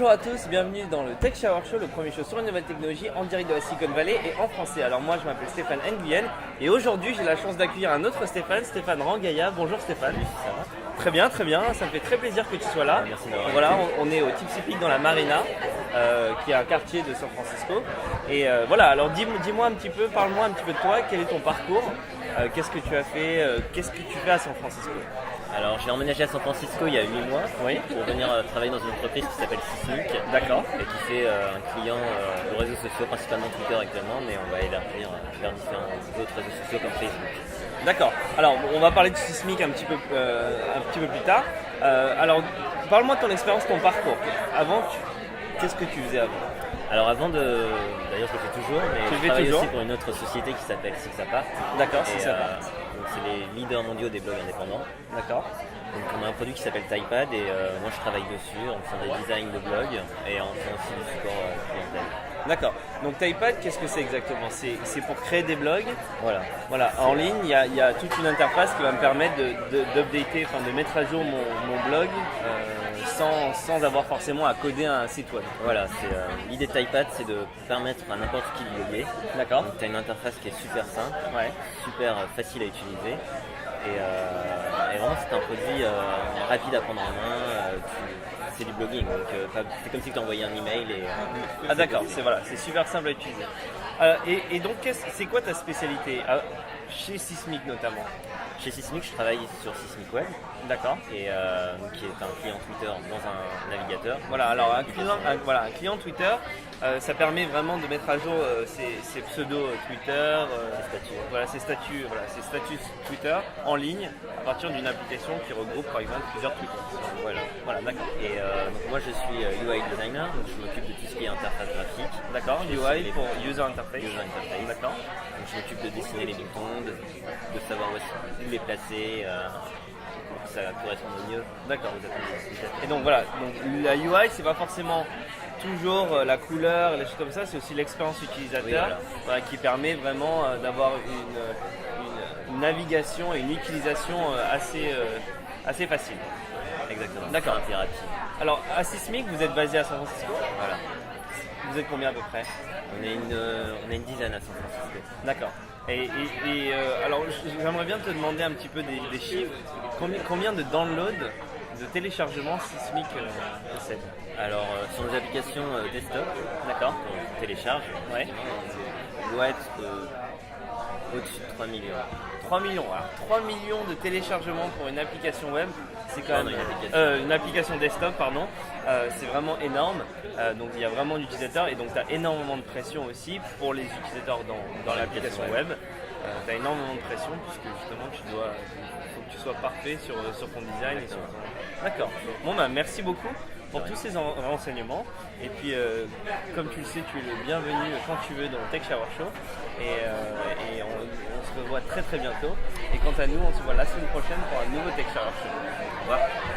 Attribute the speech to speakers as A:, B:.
A: Bonjour à tous, bienvenue dans le Tech Shower Show, le premier show sur une nouvelle technologie en direct de la Silicon Valley et en français. Alors moi je m'appelle Stéphane Nguyen et aujourd'hui j'ai la chance d'accueillir un autre Stéphane, Stéphane Rangaya. Bonjour Stéphane.
B: Ça va?
A: Très bien, ça me fait très plaisir que tu sois là.
B: Merci d'avoir
A: Voilà, on est au Tipsy Peak dans la Marina, qui est un quartier de San Francisco. Et voilà, alors dis-moi un petit peu, parle-moi un petit peu de toi, quel est ton parcours, qu'est-ce que tu as fait, qu'est-ce que tu fais à San Francisco?
B: Alors j'ai emménagé à San Francisco il y a 8 mois
A: Oui.
B: pour venir travailler dans une entreprise qui s'appelle Sismic
A: D'accord.
B: et qui fait un client aux réseaux sociaux, principalement Twitter actuellement, mais on va élargir vers différents autres réseaux sociaux comme Facebook.
A: D'accord. Alors, on va parler de Sismic un petit peu plus tard. Alors, parle-moi de ton expérience, ton parcours. Avant, qu'est-ce que tu faisais avant?
B: Alors d'ailleurs je le fais toujours, mais
A: Tu le
B: je
A: fais
B: travaille
A: toujours
B: aussi pour une autre société qui s'appelle Sixapart.
A: D'accord,
B: Et,
A: Sixapart.
B: donc c'est les leaders mondiaux des blogs indépendants.
A: D'accord.
B: Donc on a un produit qui s'appelle Typepad et moi je travaille dessus en faisant des designs de blogs et en faisant aussi du support clientèle.
A: D'accord. Donc Typepad, qu'est-ce que c'est exactement? C'est pour créer des blogs.
B: Voilà.
A: Voilà. En ligne, il y a toute une interface qui va me permettre d'updater, enfin de mettre à jour mon blog sans avoir forcément à coder un site web.
B: Voilà, l'idée de Typepad, c'est de permettre à n'importe qui de bloguer.
A: D'accord.
B: Tu as une interface qui est super simple,
A: Ouais.
B: super facile à utiliser. Et vraiment, c'est un produit rapide à prendre en main. C'est du blogging, donc c'est comme si tu envoyais un email.
A: Ah d'accord, c'est super simple à utiliser. Et donc, c'est quoi ta spécialité chez Sismic notamment?
B: Chez Sismic, je travaille sur Sismic Web,
A: D'accord.
B: et qui est un client Twitter dans un navigateur.
A: Voilà, alors un client Twitter, ça permet vraiment de mettre à jour ses pseudos Twitter, ses statuts Twitter en ligne à partir d'une application qui regroupe par exemple plusieurs Twitter. Voilà, d'accord.
B: Et donc moi je suis UI designer, donc je m'occupe de tout ce qui est interface graphique.
A: D'accord, UI pour User Interface. D'accord.
B: Donc je m'occupe de dessiner les boutons, de savoir où les placer, pour que ça corresponde au mieux.
A: D'accord.
B: aux attentes des utilisateurs.
A: Et donc voilà, donc la UI c'est pas forcément toujours la couleur, les choses comme ça, c'est aussi l'expérience utilisateur,
B: Oui,
A: voilà, qui permet vraiment d'avoir une navigation et une utilisation assez facile.
B: Exactement.
A: D'accord.
B: C'est interactif.
A: Alors à Sismic, vous êtes basé à San Francisco?
B: Voilà.
A: Vous êtes combien à peu près?
B: On est une dizaine à San Francisco.
A: D'accord. Alors j'aimerais bien te demander un petit peu des chiffres. Combien de downloads, de téléchargements Sismic possède?
B: Alors sur nos applications desktop,
A: D'accord.
B: qu'on télécharge,
A: Ouais.
B: on doit être au-dessus de 3 millions.
A: 3 millions. Alors 3 millions de téléchargements pour une application web, c'est quand même une application desktop, pardon. C'est vraiment énorme. Donc il y a vraiment d'utilisateurs et donc tu as énormément de pression aussi pour les utilisateurs dans l'application web. Tu as énormément de pression puisque justement faut que tu sois parfait sur ton design et sur ton... D'accord. Bon bah merci beaucoup pour tous ces renseignements. Et puis comme tu le sais, tu es le bienvenu quand tu veux dans le Tech Shower Show. Et on se revoit très très bientôt. Et quant à nous, on se voit la semaine prochaine pour un nouveau Tech Shower Show. Au revoir.